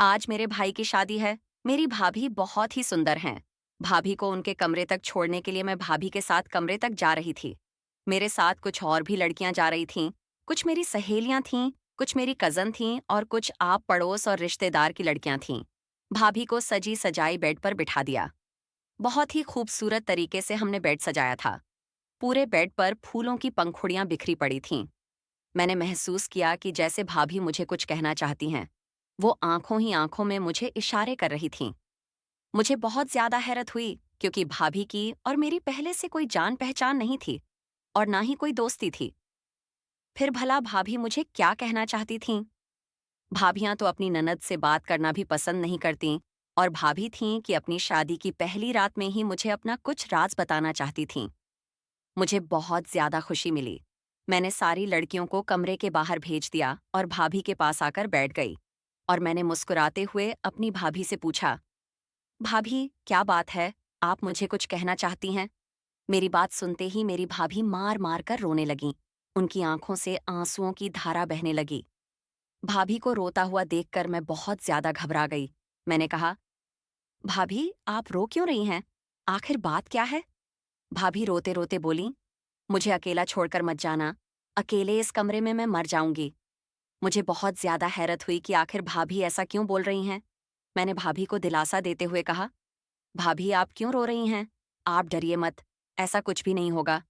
आज मेरे भाई की शादी है। मेरी भाभी बहुत ही सुंदर हैं। भाभी को उनके कमरे तक छोड़ने के लिए मैं भाभी के साथ कमरे तक जा रही थी। मेरे साथ कुछ और भी लड़कियां जा रही थीं। कुछ मेरी सहेलियां थीं, कुछ मेरी कजन थीं और कुछ आप पड़ोस और रिश्तेदार की लड़कियां थीं। भाभी को सजी सजाई बेड पर बिठा दिया। बहुत ही खूबसूरत तरीके से हमने बेड सजाया था। पूरे बेड पर फूलों की पंखुड़ियां बिखरी पड़ी थीं। मैंने महसूस किया कि जैसे भाभी मुझे कुछ कहना चाहती हैं। वो आंखों ही आंखों में मुझे इशारे कर रही थीं। मुझे बहुत ज्यादा हैरत हुई क्योंकि भाभी की और मेरी पहले से कोई जान पहचान नहीं थी और ना ही कोई दोस्ती थी। फिर भला भाभी मुझे क्या कहना चाहती थीं? भाभियां तो अपनी ननद से बात करना भी पसंद नहीं करतीं और भाभी थीं कि अपनी शादी की पहली रात में ही मुझे अपना कुछ राज बताना चाहती थीं। मुझे बहुत ज्यादा खुशी मिली। मैंने सारी लड़कियों को कमरे के बाहर भेज दिया और भाभी के पास आकर बैठ गई और मैंने मुस्कुराते हुए अपनी भाभी से पूछा, भाभी क्या बात है? आप मुझे कुछ कहना चाहती हैं? मेरी बात सुनते ही मेरी भाभी मार मार कर रोने लगीं। उनकी आंखों से आंसुओं की धारा बहने लगी। भाभी को रोता हुआ देखकर मैं बहुत ज्यादा घबरा गई। मैंने कहा, भाभी आप रो क्यों रही हैं? आखिर बात क्या है? भाभी रोते रोते बोली, मुझे अकेला छोड़कर मत जाना। अकेले इस कमरे में मैं मर जाऊंगी। मुझे बहुत ज्यादा हैरत हुई कि आखिर भाभी ऐसा क्यों बोल रही हैं। मैंने भाभी को दिलासा देते हुए कहा, भाभी आप क्यों रो रही हैं? आप डरिए मत, ऐसा कुछ भी नहीं होगा।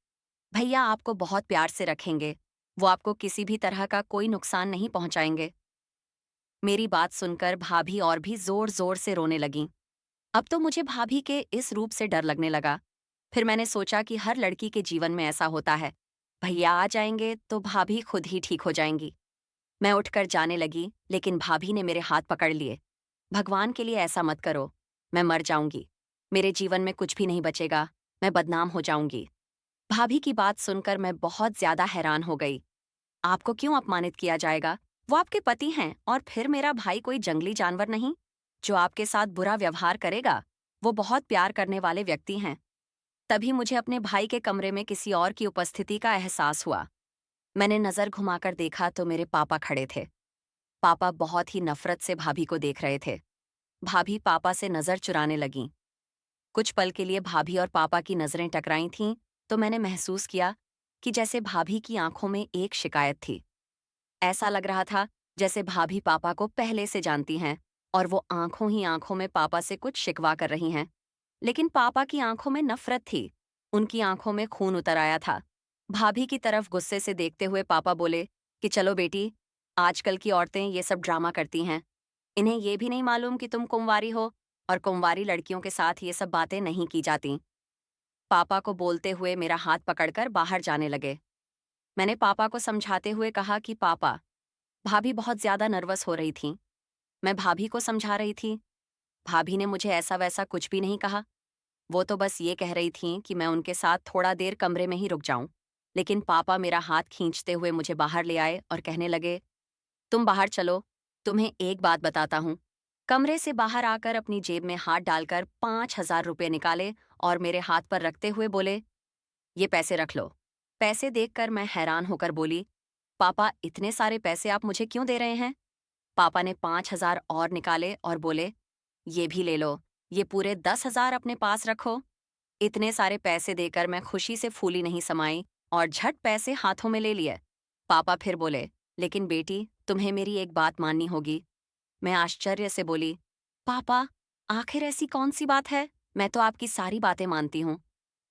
भैया आपको बहुत प्यार से रखेंगे। वो आपको किसी भी तरह का कोई नुकसान नहीं पहुंचाएंगे। मेरी बात सुनकर भाभी और भी जोर जोर से रोने लगीं। अब तो मुझे भाभी के इस रूप से डर लगने लगा। फिर मैंने सोचा कि हर लड़की के जीवन में ऐसा होता है। भैया आ जाएंगे तो भाभी खुद ही ठीक हो जाएंगी। मैं उठकर जाने लगी, लेकिन भाभी ने मेरे हाथ पकड़ लिए। भगवान के लिए ऐसा मत करो। मैं मर जाऊंगी। मेरे जीवन में कुछ भी नहीं बचेगा। मैं बदनाम हो जाऊंगी। भाभी की बात सुनकर मैं बहुत ज्यादा हैरान हो गई। आपको क्यों अपमानित किया जाएगा? वो आपके पति हैं और फिर मेरा भाई कोई जंगली जानवर नहीं जो आपके साथ बुरा व्यवहार करेगा। वो बहुत प्यार करने वाले व्यक्ति हैं। तभी मुझे अपने भाई के कमरे में किसी और की उपस्थिति का एहसास हुआ। मैंने नजर घुमाकर देखा तो मेरे पापा खड़े थे। पापा बहुत ही नफरत से भाभी को देख रहे थे। भाभी पापा से नजर चुराने लगीं। कुछ पल के लिए भाभी और पापा की नजरें टकराई थीं तो मैंने महसूस किया कि जैसे भाभी की आंखों में एक शिकायत थी। ऐसा लग रहा था जैसे भाभी पापा को पहले से जानती हैं और वो आंखों ही आंखों में पापा से कुछ शिकवा कर रही हैं। लेकिन पापा की आंखों में नफरत थी। उनकी आंखों में खून उतर आया था। भाभी की तरफ गुस्से से देखते हुए पापा बोले कि चलो बेटी, आजकल की औरतें ये सब ड्रामा करती हैं। इन्हें ये भी नहीं मालूम कि तुम कुंवारी हो और कुंवारी लड़कियों के साथ ये सब बातें नहीं की जाती। पापा को बोलते हुए मेरा हाथ पकड़कर बाहर जाने लगे। मैंने पापा को समझाते हुए कहा कि पापा, भाभी बहुत ज्यादा नर्वस हो रही थी। मैं भाभी को समझा रही थी। भाभी ने मुझे ऐसा वैसा कुछ भी नहीं कहा। वो तो बस ये कह रही थीं कि मैं उनके साथ थोड़ा देर कमरे में ही रुक जाऊं। लेकिन पापा मेरा हाथ खींचते हुए मुझे बाहर ले आए और कहने लगे, तुम बाहर चलो, तुम्हें एक बात बताता हूं। कमरे से बाहर आकर अपनी जेब में हाथ डालकर 5,000 रुपये निकाले और मेरे हाथ पर रखते हुए बोले, ये पैसे रख लो। पैसे देखकर मैं हैरान होकर बोली, पापा इतने सारे पैसे आप मुझे क्यों दे रहे हैं? पापा ने 5,000 और निकाले और बोले, ये भी ले लो, ये पूरे 10,000 अपने पास रखो। इतने सारे पैसे देकर मैं खुशी से फूली नहीं समाई और झट पैसे हाथों में ले लिए। पापा फिर बोले, लेकिन बेटी तुम्हें मेरी एक बात माननी होगी। मैं आश्चर्य से बोली, पापा आखिर ऐसी कौन सी बात है? मैं तो आपकी सारी बातें मानती हूँ।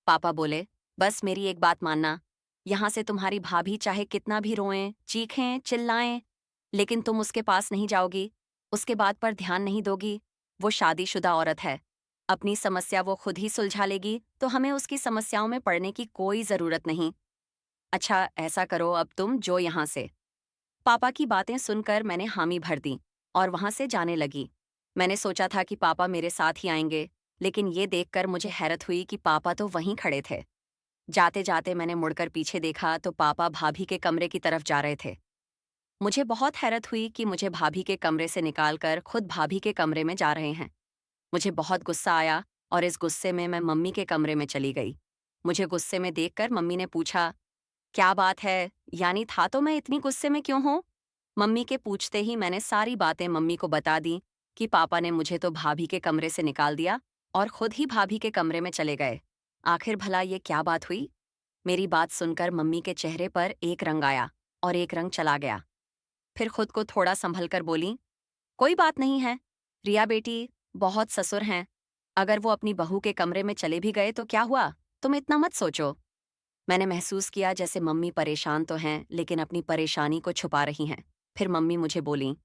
पापा बोले, बस मेरी एक बात मानना। यहाँ से तुम्हारी भाभी चाहे कितना भी रोएं, चीखें, चिल्लाएं, लेकिन तुम उसके पास नहीं जाओगी, उसके बात पर ध्यान नहीं दोगी। वो शादीशुदा औरत है। अपनी समस्या वो खुद ही सुलझा लेगी, तो हमें उसकी समस्याओं में पड़ने की कोई जरूरत नहीं। अच्छा ऐसा करो अब तुम जो यहाँ से। पापा की बातें सुनकर मैंने हामी भर दी और वहां से जाने लगी। मैंने सोचा था कि पापा मेरे साथ ही आएंगे, लेकिन ये देखकर मुझे हैरत हुई कि पापा तो वहीं खड़े थे। जाते जाते मैंने मुड़कर पीछे देखा तो पापा भाभी के कमरे की तरफ जा रहे थे। मुझे बहुत हैरत हुई कि मुझे भाभी के कमरे से निकालकर खुद भाभी के कमरे में जा रहे हैं। मुझे बहुत गुस्सा आया और इस गुस्से में मैं मम्मी के कमरे में चली गई। मुझे गुस्से में देखकर मम्मी ने पूछा, क्या बात है? यानी था तो मैं इतनी गुस्से में क्यों हूँ? मम्मी के पूछते ही मैंने सारी बातें मम्मी को बता दी कि पापा ने मुझे तो भाभी के कमरे से निकाल दिया और खुद ही भाभी के कमरे में चले गए। आखिर भला ये क्या बात हुई? मेरी बात सुनकर मम्मी के चेहरे पर एक रंग आया और एक रंग चला गया। फिर खुद को थोड़ा संभल कर बोली, कोई बात नहीं है। रिया बेटी, बहुत ससुर हैं। अगर वो अपनी बहू के कमरे में चले भी गए तो क्या हुआ? तुम इतना मत सोचो। मैंने महसूस किया जैसे मम्मी परेशान तो हैं लेकिन अपनी परेशानी को छुपा रही हैं। फिर मम्मी मुझे बोली,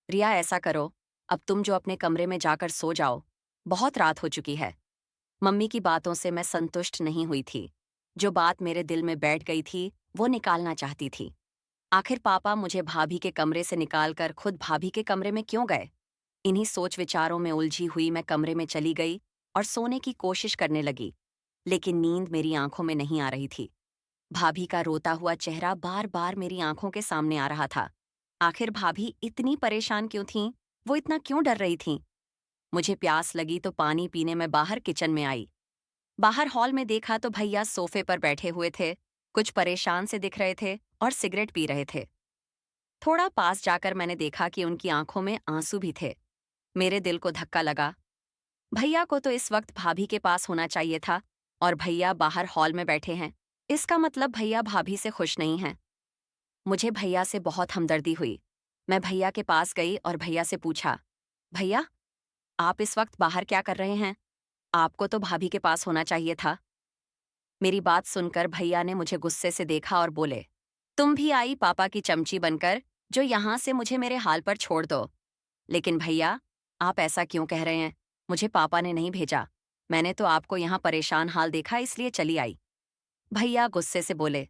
रिया ऐसा करो, अब तुम जो अपने कमरे में जाकर सो जाओ। बहुत रात हो चुकी है। मम्मी की बातों से मैं संतुष्ट नहीं हुई थी। जो बात मेरे दिल में बैठ गई थी वो निकालना चाहती थी। आखिर पापा मुझे भाभी के कमरे से निकालकर खुद भाभी के कमरे में क्यों गए? इन्हीं सोच विचारों में उलझी हुई मैं कमरे में चली गई और सोने की कोशिश करने लगी, लेकिन नींद मेरी आंखों में नहीं आ रही थी। भाभी का रोता हुआ चेहरा बार बार मेरी आंखों के सामने आ रहा था। आखिर भाभी इतनी परेशान क्यों थीं? वो इतना क्यों डर रही थीं? मुझे प्यास लगी तो पानी पीने में बाहर किचन में आई। बाहर हॉल में देखा तो भैया सोफे पर बैठे हुए थे, कुछ परेशान से दिख रहे थे और सिगरेट पी रहे थे। थोड़ा पास जाकर मैंने देखा कि उनकी आंखों में आंसू भी थे। मेरे दिल को धक्का लगा। भैया को तो इस वक्त भाभी के पास होना चाहिए था और भैया बाहर हॉल में बैठे हैं। इसका मतलब भैया भाभी से खुश नहीं हैं। मुझे भैया से बहुत हमदर्दी हुई। मैं भैया के पास गई और भैया से पूछा, भैया, आप इस वक्त बाहर क्या कर रहे हैं? आपको तो भाभी के पास होना चाहिए था। मेरी बात सुनकर भैया ने मुझे गुस्से से देखा और बोले, तुम भी आई पापा की चमची बनकर जो यहां से मुझे मेरे हाल पर छोड़ दो। लेकिन भैया, आप ऐसा क्यों कह रहे हैं? मुझे पापा ने नहीं भेजा। मैंने तो आपको यहाँ परेशान हाल देखा इसलिए चली आई। भैया गुस्से से बोले,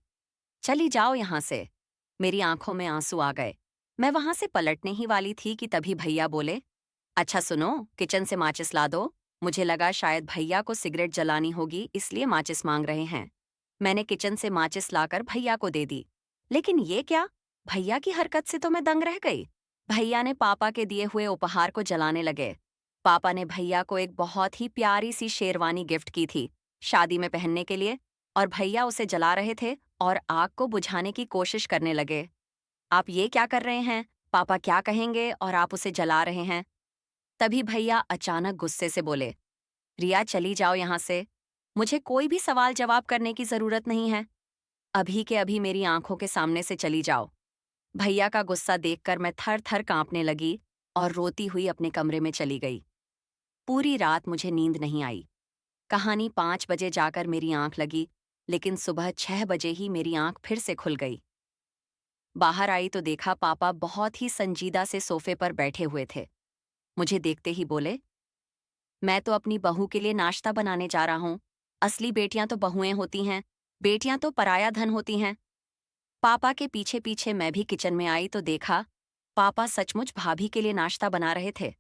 चली जाओ यहाँ से। मेरी आंखों में आंसू आ गए। मैं वहां से पलटने ही वाली थी कि तभी भैया बोले, अच्छा सुनो, किचन से माचिस ला दो। मुझे लगा शायद भैया को सिगरेट जलानी होगी इसलिए माचिस मांग रहे हैं। मैंने किचन से माचिस लाकर भैया को दे दी। लेकिन ये क्या? भैया की हरकत से तो मैं दंग रह गई। भैया ने पापा के दिए हुए उपहार को जलाने लगे। पापा ने भैया को एक बहुत ही प्यारी सी शेरवानी गिफ्ट की थी शादी में पहनने के लिए, और भैया उसे जला रहे थे और आग को बुझाने की कोशिश करने लगे। आप ये क्या कर रहे हैं? पापा क्या कहेंगे और आप उसे जला रहे हैं? तभी भैया अचानक गुस्से से बोले, रिया चली जाओ यहाँ से। मुझे कोई भी सवाल जवाब करने की जरूरत नहीं है। अभी के अभी मेरी आंखों के सामने से चली जाओ। भैया का गुस्सा देखकर मैं थर थर कांपने लगी और रोती हुई अपने कमरे में चली गई। पूरी रात मुझे नींद नहीं आई। कहानी 5 बजे जाकर मेरी आंख लगी, लेकिन सुबह 6 बजे ही मेरी आंख फिर से खुल गई। बाहर आई तो देखा पापा बहुत ही संजीदा से सोफे पर बैठे हुए थे। मुझे देखते ही बोले, मैं तो अपनी बहू के लिए नाश्ता बनाने जा रहा हूँ। असली बेटियां तो बहुएं होती हैं, बेटियां तो पराया धन होती हैं। पापा के पीछे पीछे मैं भी किचन में आई तो देखा पापा सचमुच भाभी के लिए नाश्ता बना रहे थे।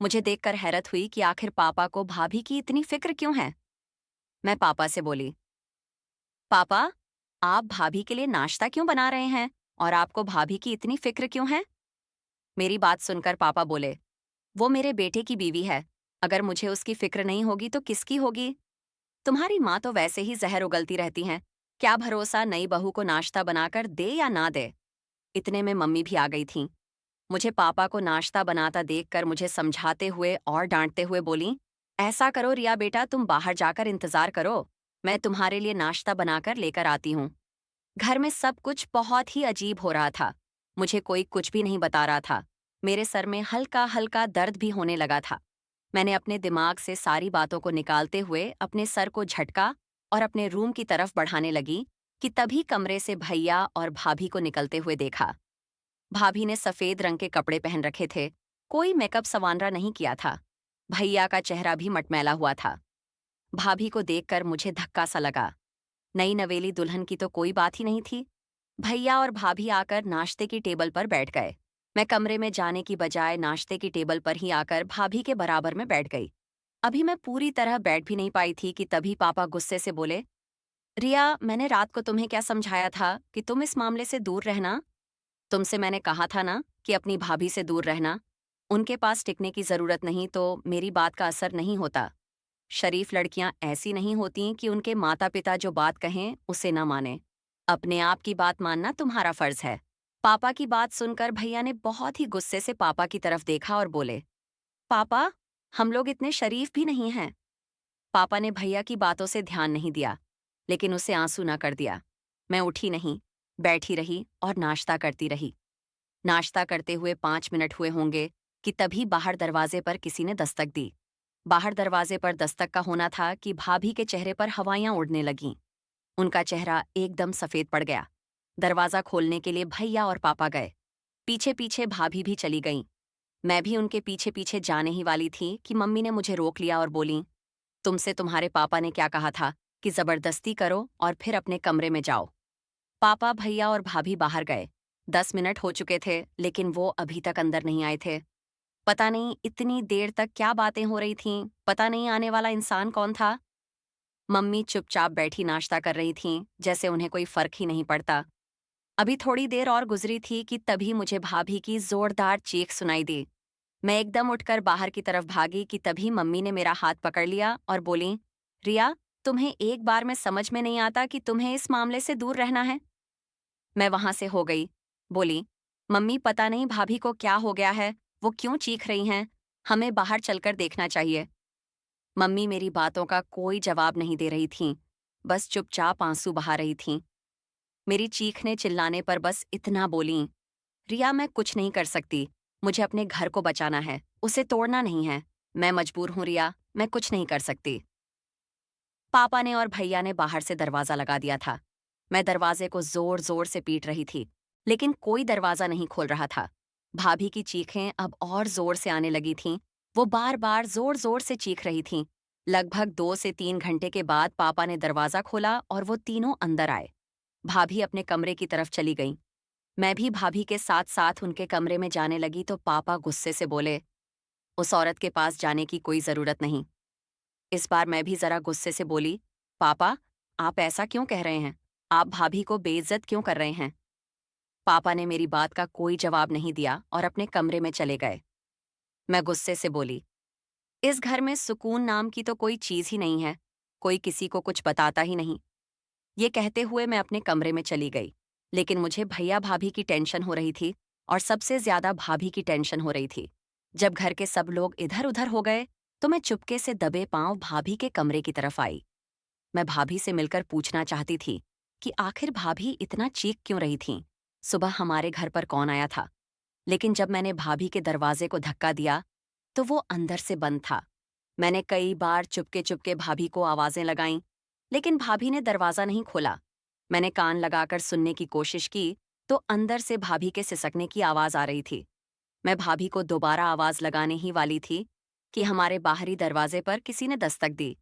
मुझे देखकर हैरत हुई कि आखिर पापा को भाभी की इतनी फिक्र क्यों है। मैं पापा से बोली, पापा, आप भाभी के लिए नाश्ता क्यों बना रहे हैं और आपको भाभी की इतनी फिक्र क्यों है? मेरी बात सुनकर पापा बोले, वो मेरे बेटे की बीवी है। अगर मुझे उसकी फिक्र नहीं होगी तो किसकी होगी? तुम्हारी माँ तो वैसे ही जहर उगलती रहती हैं। क्या भरोसा नई बहू को नाश्ता बनाकर दे या ना दे। इतने में मम्मी भी आ गई थीं। मुझे पापा को नाश्ता बनाता देखकर मुझे समझाते हुए और डांटते हुए बोली, ऐसा करो रिया बेटा, तुम बाहर जाकर इंतजार करो। मैं तुम्हारे लिए नाश्ता बनाकर लेकर आती हूँ। घर में सब कुछ बहुत ही अजीब हो रहा था। मुझे कोई कुछ भी नहीं बता रहा था। मेरे सर में हल्का हल्का दर्द भी होने लगा था। मैंने अपने दिमाग से सारी बातों को निकालते हुए अपने सर को झटका और अपने रूम की तरफ बढ़ाने लगी कि तभी कमरे से भैया और भाभी को निकलते हुए देखा। भाभी ने सफेद रंग के कपड़े पहन रखे थे। कोई मेकअप संवारा नहीं किया था। भैया का चेहरा भी मटमैला हुआ था। भाभी को देखकर मुझे धक्का सा लगा। नई नवेली दुल्हन की तो कोई बात ही नहीं थी। भैया और भाभी आकर नाश्ते की टेबल पर बैठ गए। मैं कमरे में जाने की बजाय नाश्ते की टेबल पर ही आकर भाभी के बराबर में बैठ गई। अभी मैं पूरी तरह बैठ भी नहीं पाई थी कि तभी पापा गुस्से से बोले, रिया, मैंने रात को तुम्हें क्या समझाया था कि तुम इस मामले से दूर रहना। तुमसे मैंने कहा था ना कि अपनी भाभी से दूर रहना। उनके पास टिकने की जरूरत नहीं तो मेरी बात का असर नहीं होता। शरीफ लड़कियां ऐसी नहीं होती कि उनके माता पिता जो बात कहें उसे न माने। अपने आप की बात मानना तुम्हारा फर्ज है। पापा की बात सुनकर भैया ने बहुत ही गुस्से से पापा की तरफ देखा और बोले, पापा, हम लोग इतने शरीफ भी नहीं हैं। पापा ने भैया की बातों से ध्यान नहीं दिया, लेकिन उसे आंसू न कर दिया। मैं उठी नहीं, बैठी रही और नाश्ता करती रही। नाश्ता करते हुए 5 मिनट हुए होंगे कि तभी बाहर दरवाजे पर किसी ने दस्तक दी। बाहर दरवाजे पर दस्तक का होना था कि भाभी के चेहरे पर हवाइयां उड़ने लगीं। उनका चेहरा एकदम सफेद पड़ गया। दरवाजा खोलने के लिए भैया और पापा गए। पीछे पीछे भाभी भी चली गईं। मैं भी उनके पीछे पीछे जाने ही वाली थी कि मम्मी ने मुझे रोक लिया और बोली, तुमसे तुम्हारे पापा ने क्या कहा था कि जबरदस्ती करो और फिर अपने कमरे में जाओ। पापा, भैया और भाभी बाहर गए। 10 मिनट हो चुके थे, लेकिन वो अभी तक अंदर नहीं आए थे। पता नहीं इतनी देर तक क्या बातें हो रही थीं, पता नहीं आने वाला इंसान कौन था। मम्मी चुपचाप बैठी नाश्ता कर रही थीं, जैसे उन्हें कोई फर्क ही नहीं पड़ता। अभी थोड़ी देर और गुजरी थी कि तभी मुझे भाभी की जोरदार चीख सुनाई दी। मैं एकदम उठकर बाहर की तरफ भागी कि तभी मम्मी ने मेरा हाथ पकड़ लिया और बोली, रिया, तुम्हें एक बार में समझ में नहीं आता कि तुम्हें इस मामले से दूर रहना है? मैं वहां से हो गई। बोली, मम्मी, पता नहीं भाभी को क्या हो गया है, वो क्यों चीख रही हैं, हमें बाहर चलकर देखना चाहिए। मम्मी मेरी बातों का कोई जवाब नहीं दे रही थीं, बस चुपचाप आंसू बहा रही थीं। मेरी चीखने चिल्लाने पर बस इतना बोलीं, रिया, मैं कुछ नहीं कर सकती, मुझे अपने घर को बचाना है, उसे तोड़ना नहीं है। मैं मजबूर हूं रिया, मैं कुछ नहीं कर सकती। पापा ने और भैया ने बाहर से दरवाजा लगा दिया था। मैं दरवाजे को जोर जोर से पीट रही थी, लेकिन कोई दरवाजा नहीं खोल रहा था। भाभी की चीखें अब और जोर से आने लगी थीं। वो बार बार जोर जोर से चीख रही थीं। लगभग 2 से 3 घंटे के बाद पापा ने दरवाजा खोला और वो तीनों अंदर आए। भाभी अपने कमरे की तरफ चली गईं। मैं भी भाभी के साथ साथ उनके कमरे में जाने लगी तो पापा गुस्से से बोले, उस औरत के पास जाने की कोई जरूरत नहीं। इस बार मैं भी जरा गुस्से से बोली, पापा, आप ऐसा क्यों कह रहे हैं? आप भाभी को बेइज्जत क्यों कर रहे हैं? पापा ने मेरी बात का कोई जवाब नहीं दिया और अपने कमरे में चले गए। मैं गुस्से से बोली, इस घर में सुकून नाम की तो कोई चीज ही नहीं है, कोई किसी को कुछ बताता ही नहीं। ये कहते हुए मैं अपने कमरे में चली गई, लेकिन मुझे भैया भाभी की टेंशन हो रही थी और सबसे ज्यादा भाभी की टेंशन हो रही थी। जब घर के सब लोग इधर उधर हो गए तो मैं चुपके से दबे पांव भाभी के कमरे की तरफ आई। मैं भाभी से मिलकर पूछना चाहती थी कि आखिर भाभी इतना चीख क्यों रही थीं? सुबह हमारे घर पर कौन आया था? लेकिन जब मैंने भाभी के दरवाजे को धक्का दिया तो वो अंदर से बंद था। मैंने कई बार चुपके चुपके भाभी को आवाजें लगाईं, लेकिन भाभी ने दरवाजा नहीं खोला। मैंने कान लगाकर सुनने की कोशिश की तो अंदर से भाभी के सिसकने की आवाज आ रही थी। मैं भाभी को दोबारा आवाज लगाने ही वाली थी कि हमारे बाहरी दरवाजे पर किसी ने दस्तक दी।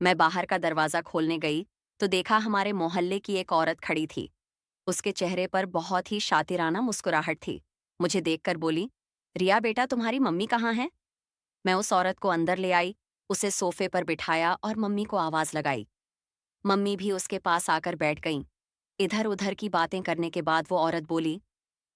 मैं बाहर का दरवाजा खोलने गई तो देखा हमारे मोहल्ले की एक औरत खड़ी थी। उसके चेहरे पर बहुत ही शातिराना मुस्कुराहट थी। मुझे देखकर बोली, रिया बेटा, तुम्हारी मम्मी कहाँ है? मैं उस औरत को अंदर ले आई, उसे सोफे पर बिठाया और मम्मी को आवाज लगाई। मम्मी भी उसके पास आकर बैठ गईं। इधर उधर की बातें करने के बाद वो औरत बोली,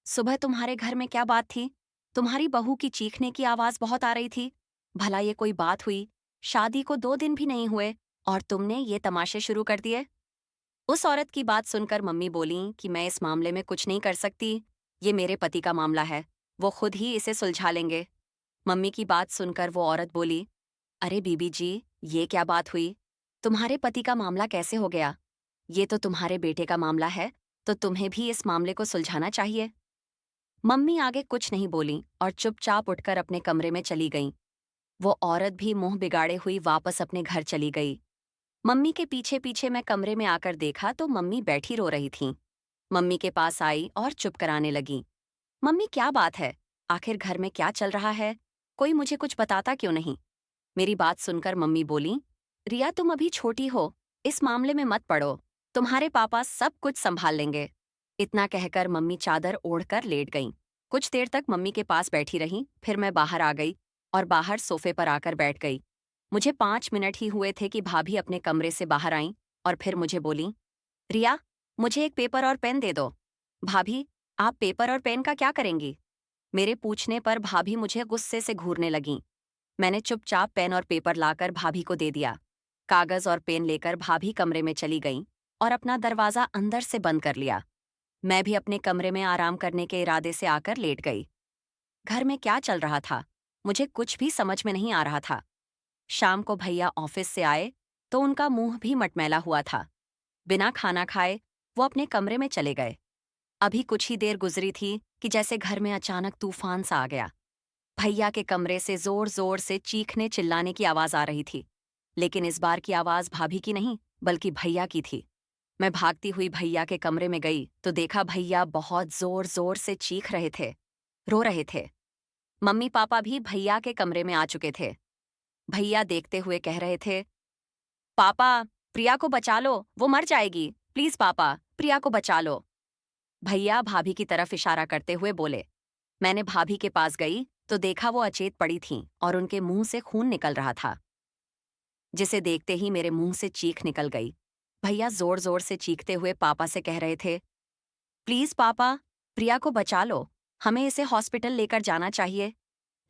सुबह तुम्हारे घर में क्या बात थी? तुम्हारी बहू की चीखने की आवाज बहुत आ रही थी। भला ये कोई बात हुई? शादी को 2 दिन भी नहीं हुए और तुमने ये तमाशे शुरू कर दिए। उस औरत की बात सुनकर मम्मी बोलीं कि मैं इस मामले में कुछ नहीं कर सकती, ये मेरे पति का मामला है, वो खुद ही इसे सुलझा लेंगे। मम्मी की बात सुनकर वो औरत बोली, अरे बीबी जी, ये क्या बात हुई? तुम्हारे पति का मामला कैसे हो गया? ये तो तुम्हारे बेटे का मामला है, तो तुम्हें भी इस मामले को सुलझाना चाहिए। मम्मी आगे कुछ नहीं बोली और चुपचाप उठकर अपने कमरे में चली गईं। वो औरत भी मुंह बिगाड़े हुई वापस अपने घर चली गई। मम्मी के पीछे पीछे मैं कमरे में आकर देखा तो मम्मी बैठी रो रही थीं। मम्मी के पास आई और चुप कराने लगी। मम्मी, क्या बात है? आखिर घर में क्या चल रहा है? कोई मुझे कुछ बताता क्यों नहीं? मेरी बात सुनकर मम्मी बोली, रिया, तुम अभी छोटी हो, इस मामले में मत पड़ो, तुम्हारे पापा सब कुछ संभाल लेंगे। इतना कहकर मम्मी चादर ओढ़कर लेट गईं। कुछ देर तक मम्मी के पास बैठी रही, फिर मैं बाहर आ गई और बाहर सोफे पर आकर बैठ गई। मुझे 5 मिनट ही हुए थे कि भाभी अपने कमरे से बाहर आईं और फिर मुझे बोली, रिया, मुझे एक पेपर और पेन दे दो। भाभी, आप पेपर और पेन का क्या करेंगी? मेरे पूछने पर भाभी मुझे गुस्से से घूरने लगीं। मैंने चुपचाप पेन और पेपर लाकर भाभी को दे दिया। कागज और पेन लेकर भाभी कमरे में चली गईं और अपना दरवाजा अंदर से बंद कर लिया। मैं भी अपने कमरे में आराम करने के इरादे से आकर लेट गई। घर में क्या चल रहा था मुझे कुछ भी समझ में नहीं आ रहा था। शाम को भैया ऑफिस से आए तो उनका मुंह भी मटमैला हुआ था। बिना खाना खाए वो अपने कमरे में चले गए। अभी कुछ ही देर गुजरी थी कि जैसे घर में अचानक तूफान सा आ गया। भैया के कमरे से जोर जोर से चीखने चिल्लाने की आवाज आ रही थी, लेकिन इस बार की आवाज भाभी की नहीं बल्कि भैया की थी। मैं भागती हुई भैया के कमरे में गई तो देखा भैया बहुत जोर जोर से चीख रहे थे, रो रहे थे। मम्मी पापा भी भैया के कमरे में आ चुके थे। भैया देखते हुए कह रहे थे, पापा, प्रिया को बचा लो, वो मर जाएगी, प्लीज पापा, प्रिया को बचा लो। भैया भाभी की तरफ इशारा करते हुए बोले। मैंने भाभी के पास गई तो देखा वो अचेत पड़ी थीं और उनके मुंह से खून निकल रहा था, जिसे देखते ही मेरे मुंह से चीख निकल गई। भैया जोर जोर से चीखते हुए पापा से कह रहे थे, प्लीज पापा, प्रिया को बचा लो, हमें इसे हॉस्पिटल लेकर जाना चाहिए।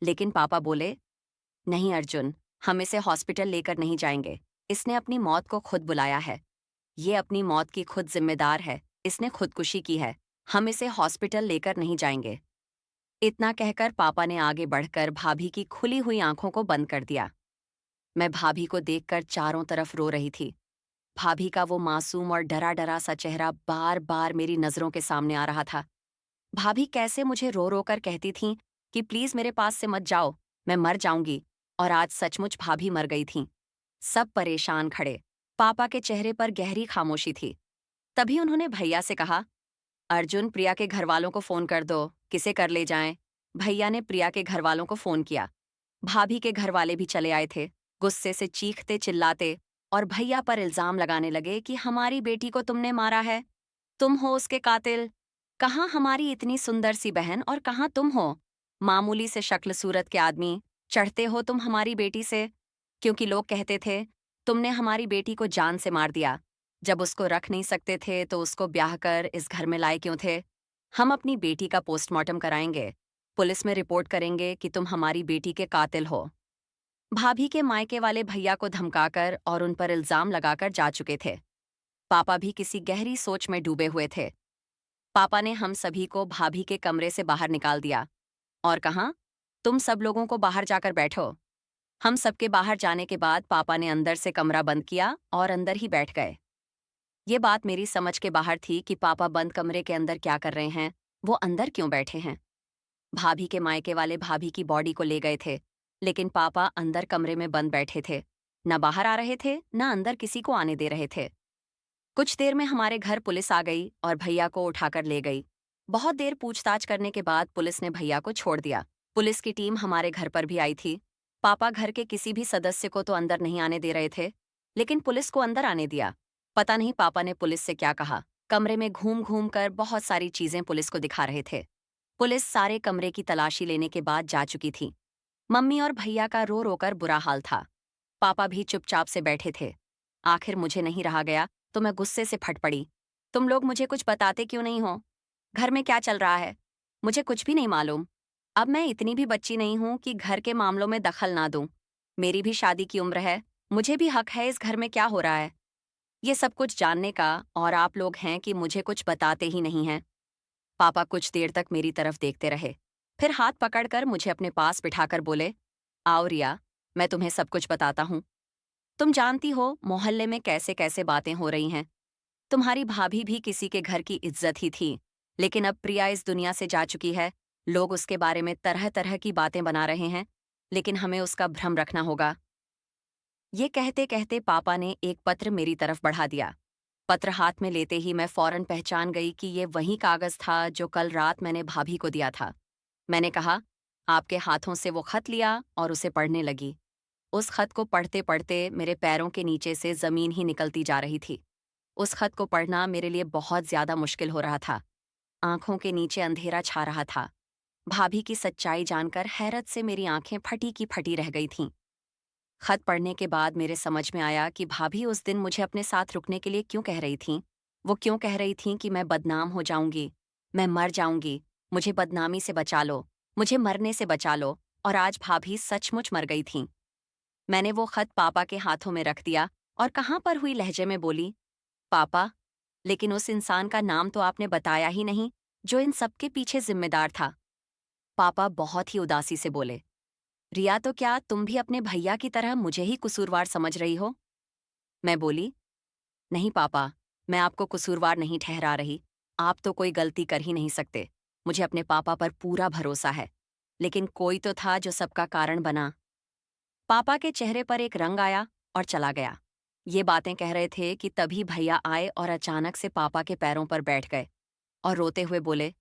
लेकिन पापा बोले, नहीं अर्जुन, हम इसे हॉस्पिटल लेकर नहीं जाएंगे। इसने अपनी मौत को खुद बुलाया है। ये अपनी मौत की खुद जिम्मेदार है, इसने खुदकुशी की है। हम इसे हॉस्पिटल लेकर नहीं जाएंगे। इतना कहकर पापा ने आगे बढ़कर भाभी की खुली हुई आंखों को बंद कर दिया। मैं भाभी को देखकर चारों तरफ रो रही थी। भाभी का वो मासूम और डरा डरा सा चेहरा बार बार मेरी नजरों के सामने आ रहा था। भाभी कैसे मुझे रो रो कर कहती थीं कि प्लीज मेरे पास से मत जाओ, मैं मर जाऊंगी। और आज सचमुच भाभी मर गई थीं। सब परेशान खड़े। पापा के चेहरे पर गहरी खामोशी थी। तभी उन्होंने भैया से कहा, अर्जुन, प्रिया के घर वालों को फोन कर दो, किसे कर ले जाएं। भैया ने प्रिया के घर वालों को फोन किया। भाभी के घर वाले भी चले आए थे, गुस्से से चीखते चिल्लाते और भैया पर इल्जाम लगाने लगे कि हमारी बेटी को तुमने मारा है, तुम हो उसके कातिल। कहाँ हमारी इतनी सुंदर सी बहन और कहाँ तुम हो, मामूली से शक्ल सूरत के आदमी, चढ़ते हो तुम हमारी बेटी से। क्योंकि लोग कहते थे तुमने हमारी बेटी को जान से मार दिया, जब उसको रख नहीं सकते थे तो उसको ब्याह कर इस घर में लाए क्यों थे। हम अपनी बेटी का पोस्टमार्टम कराएंगे, पुलिस में रिपोर्ट करेंगे कि तुम हमारी बेटी के कातिल हो। भाभी के मायके वाले भैया को धमकाकर और उन पर इल्जाम लगाकर जा चुके थे। पापा भी किसी गहरी सोच में डूबे हुए थे। पापा ने हम सभी को भाभी के कमरे से बाहर निकाल दिया और कहा, तुम सब लोगों को बाहर जाकर बैठो। हम सबके बाहर जाने के बाद पापा ने अंदर से कमरा बंद किया और अंदर ही बैठ गए। ये बात मेरी समझ के बाहर थी कि पापा बंद कमरे के अंदर क्या कर रहे हैं, वो अंदर क्यों बैठे हैं। भाभी के मायके वाले भाभी की बॉडी को ले गए थे, लेकिन पापा अंदर कमरे में बंद बैठे थे, न बाहर आ रहे थे न अंदर किसी को आने दे रहे थे। कुछ देर में हमारे घर पुलिस आ गई और भैया को उठाकर ले गई। बहुत देर पूछताछ करने के बाद पुलिस ने भैया को छोड़ दिया। पुलिस की टीम हमारे घर पर भी आई थी। पापा घर के किसी भी सदस्य को तो अंदर नहीं आने दे रहे थे, लेकिन पुलिस को अंदर आने दिया। पता नहीं पापा ने पुलिस से क्या कहा। कमरे में घूम घूम कर बहुत सारी चीजें पुलिस को दिखा रहे थे। पुलिस सारे कमरे की तलाशी लेने के बाद जा चुकी थी। मम्मी और भैया का रो रोकर बुरा हाल था। पापा भी चुपचाप से बैठे थे। आखिर मुझे नहीं रहा गया तो मैं गुस्से से फट पड़ी। तुम लोग मुझे कुछ बताते क्यों नहीं हो? घर में क्या चल रहा है? मुझे कुछ भी नहीं मालूम। अब मैं इतनी भी बच्ची नहीं हूं कि घर के मामलों में दखल ना दूं। मेरी भी शादी की उम्र है, मुझे भी हक है इस घर में क्या हो रहा है, ये सब कुछ जानने का। और आप लोग हैं कि मुझे कुछ बताते ही नहीं हैं। पापा कुछ देर तक मेरी तरफ देखते रहे, फिर हाथ पकड़कर मुझे अपने पास बिठाकर बोले, आओ रिया, मैं तुम्हें सब कुछ बताता हूँ। तुम जानती हो मोहल्ले में कैसे कैसे बातें हो रही हैं। तुम्हारी भाभी भी किसी के घर की इज्जत ही थी, लेकिन अब प्रिया इस दुनिया से जा चुकी है। लोग उसके बारे में तरह तरह की बातें बना रहे हैं, लेकिन हमें उसका भ्रम रखना होगा। ये कहते कहते पापा ने एक पत्र मेरी तरफ बढ़ा दिया। पत्र हाथ में लेते ही मैं फौरन पहचान गई कि ये वही कागज था जो कल रात मैंने भाभी को दिया था। मैंने कहा, आपके हाथों से वो खत लिया और उसे पढ़ने लगी। उस खत को पढ़ते पढ़ते मेरे पैरों के नीचे से जमीन ही निकलती जा रही थी। उस खत को पढ़ना मेरे लिए बहुत ज्यादा मुश्किल हो रहा था। आंखों के नीचे अंधेरा छा रहा था। भाभी की सच्चाई जानकर हैरत से मेरी आंखें फटी की फटी रह गई थीं। खत पढ़ने के बाद मेरे समझ में आया कि भाभी उस दिन मुझे अपने साथ रुकने के लिए क्यों कह रही थीं। वो क्यों कह रही थीं कि मैं बदनाम हो जाऊंगी, मैं मर जाऊंगी, मुझे बदनामी से बचा लो, मुझे मरने से बचा लो। और आज भाभी सचमुच मर गई थीं। मैंने वो खत पापा के हाथों में रख दिया और कहाँ पर हुई लहजे में बोली, पापा, लेकिन उस इंसान का नाम तो आपने बताया ही नहीं जो इन सब के पीछे जिम्मेदार था। पापा बहुत ही उदासी से बोले, रिया, तो क्या तुम भी अपने भैया की तरह मुझे ही कसूरवार समझ रही हो? मैं बोली, नहीं पापा, मैं आपको कसूरवार नहीं ठहरा रही। आप तो कोई गलती कर ही नहीं सकते। मुझे अपने पापा पर पूरा भरोसा है। लेकिन कोई तो था जो सबका कारण बना। पापा के चेहरे पर एक रंग आया और चला गया। ये बातें कह रहे थे कि तभी भैया आए और अचानक से पापा के पैरों पर बैठ गए और रोते हुए बोले,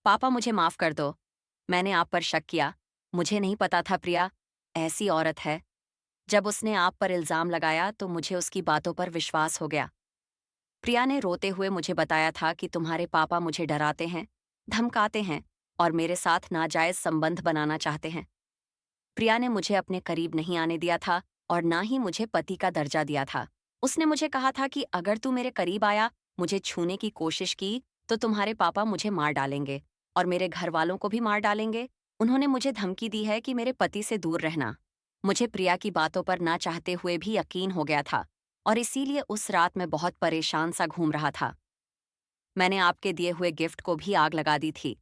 पापा मुझे माफ कर दो। मैंने आप पर शक किया। मुझे नहीं पता था प्रिया ऐसी औरत है। जब उसने आप पर इल्जाम लगाया तो मुझे उसकी बातों पर विश्वास हो गया। प्रिया ने रोते हुए मुझे बताया था कि तुम्हारे पापा मुझे डराते हैं, धमकाते हैं और मेरे साथ नाजायज संबंध बनाना चाहते हैं। प्रिया ने मुझे अपने करीब नहीं आने दिया था और ना ही मुझे पति का दर्जा दिया था। उसने मुझे कहा था कि अगर तू मेरे करीब आया, मुझे छूने की कोशिश की, तो तुम्हारे पापा मुझे मार डालेंगे और मेरे घर वालों को भी मार डालेंगे। उन्होंने मुझे धमकी दी है कि मेरे पति से दूर रहना। मुझे प्रिया की बातों पर ना चाहते हुए भी यकीन हो गया था और इसीलिए उस रात मैं बहुत परेशान सा घूम रहा था। मैंने आपके दिए हुए गिफ्ट को भी आग लगा दी थी।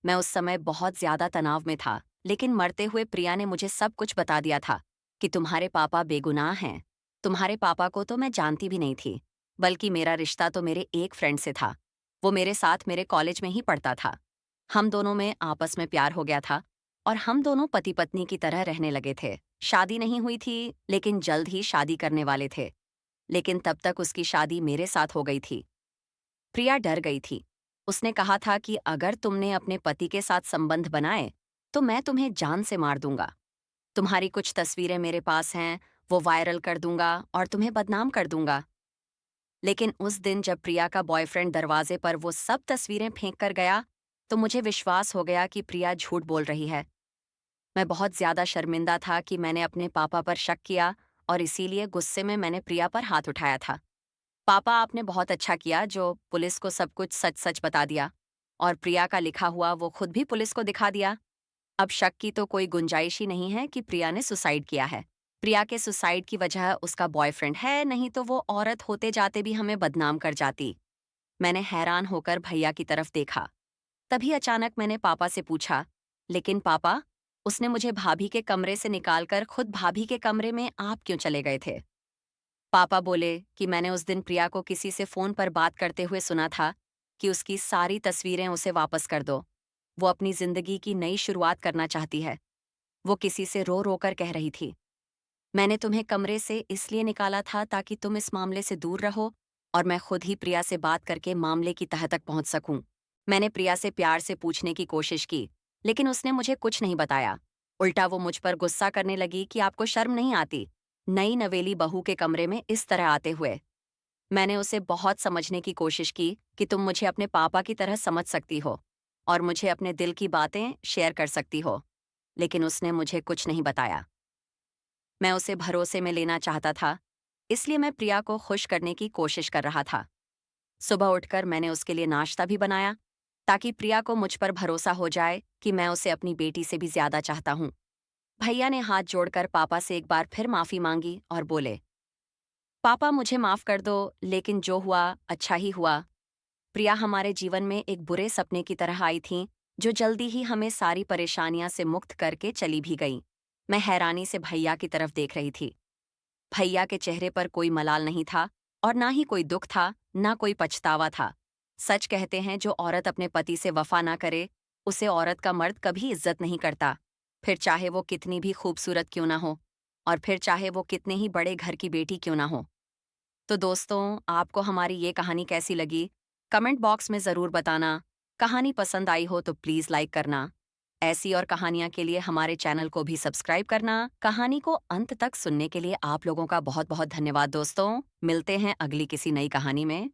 मैं उस समय बहुत ज्यादा तनाव में था, लेकिन मरते हुए प्रिया ने मुझे सब कुछ बता दिया था कि तुम्हारे पापा बेगुनाह हैं। तुम्हारे पापा को तो मैं जानती भी नहीं थी, बल्कि मेरा रिश्ता तो मेरे एक फ्रेंड से था। वो मेरे साथ मेरे कॉलेज में ही पढ़ता था। हम दोनों में आपस में प्यार हो गया था और हम दोनों पति पत्नी की तरह रहने लगे थे। शादी नहीं हुई थी, लेकिन जल्द ही शादी करने वाले थे। लेकिन तब तक उसकी शादी मेरे साथ हो गई थी। प्रिया डर गई थी। उसने कहा था कि अगर तुमने अपने पति के साथ संबंध बनाए, तो मैं तुम्हें जान से मार दूंगा। तुम्हारी कुछ तस्वीरें मेरे पास हैं, वो वायरल कर दूंगा और तुम्हें बदनाम कर दूंगा। लेकिन उस दिन जब प्रिया का बॉयफ्रेंड दरवाजे पर वो सब तस्वीरें फेंक कर गया, तो मुझे विश्वास हो गया कि प्रिया झूठ बोल रही है। मैं बहुत ज्यादा शर्मिंदा था कि मैंने अपने पापा पर शक किया और इसीलिए गुस्से में मैंने प्रिया पर हाथ उठाया था। पापा, आपने बहुत अच्छा किया जो पुलिस को सब कुछ सच-सच बता दिया और प्रिया का लिखा हुआ वो खुद भी पुलिस को दिखा दिया। अब शक की तो कोई गुंजाइश ही नहीं है कि प्रिया ने सुसाइड किया है। प्रिया के सुसाइड की वजह उसका बॉयफ्रेंड है, नहीं तो वो औरत होते जाते भी हमें बदनाम कर जाती। मैंने हैरान होकर भैया की तरफ देखा। तभी अचानक मैंने पापा से पूछा, लेकिन पापा, उसने मुझे भाभी के कमरे से निकालकर खुद भाभी के कमरे में आप क्यों चले गए थे? पापा बोले कि मैंने उस दिन प्रिया को किसी से फोन पर बात करते हुए सुना था कि उसकी सारी तस्वीरें उसे वापस कर दो। वो अपनी जिंदगी की नई शुरुआत करना चाहती है। वो किसी से रो रो कर कह रही थी। मैंने तुम्हें कमरे से इसलिए निकाला था ताकि तुम इस मामले से दूर रहो और मैं खुद ही प्रिया से बात करके मामले की तह तक पहुंच सकूं। मैंने प्रिया से प्यार से पूछने की कोशिश की, लेकिन उसने मुझे कुछ नहीं बताया। उल्टा वो मुझ पर गुस्सा करने लगी कि आपको शर्म नहीं आती नई नवेली बहू के कमरे में इस तरह आते हुए। मैंने उसे बहुत समझने की कोशिश की कि तुम मुझे अपने पापा की तरह समझ सकती हो और मुझे अपने दिल की बातें शेयर कर सकती हो, लेकिन उसने मुझे कुछ नहीं बताया। मैं उसे भरोसे में लेना चाहता था, इसलिए मैं प्रिया को खुश करने की कोशिश कर रहा था। सुबह उठकर मैंने उसके लिए नाश्ता भी बनाया, ताकि प्रिया को मुझ पर भरोसा हो जाए कि मैं उसे अपनी बेटी से भी ज्यादा चाहता हूँ। भैया ने हाथ जोड़कर पापा से एक बार फिर माफी मांगी और बोले, पापा मुझे माफ कर दो, लेकिन जो हुआ अच्छा ही हुआ। प्रिया हमारे जीवन में एक बुरे सपने की तरह आई थी, जो जल्दी ही हमें सारी परेशानियां से मुक्त करके चली भी गई। मैं हैरानी से भैया की तरफ देख रही थी। भैया के चेहरे पर कोई मलाल नहीं था और ना ही कोई दुख था, ना कोई पछतावा था। सच कहते हैं, जो औरत अपने पति से वफा ना करे, उसे औरत का मर्द कभी इज्जत नहीं करता, फिर चाहे वो कितनी भी खूबसूरत क्यों ना हो और फिर चाहे वो कितने ही बड़े घर की बेटी क्यों ना हो। तो दोस्तों, आपको हमारी ये कहानी कैसी लगी? कमेंट बॉक्स में ज़रूर बताना। कहानी पसंद आई हो तो प्लीज़ लाइक करना। ऐसी और कहानियाँ के लिए हमारे चैनल को भी सब्सक्राइब करना। कहानी को अंत तक सुनने के लिए आप लोगों का बहुत बहुत धन्यवाद दोस्तों। मिलते हैं अगली किसी नई कहानी में।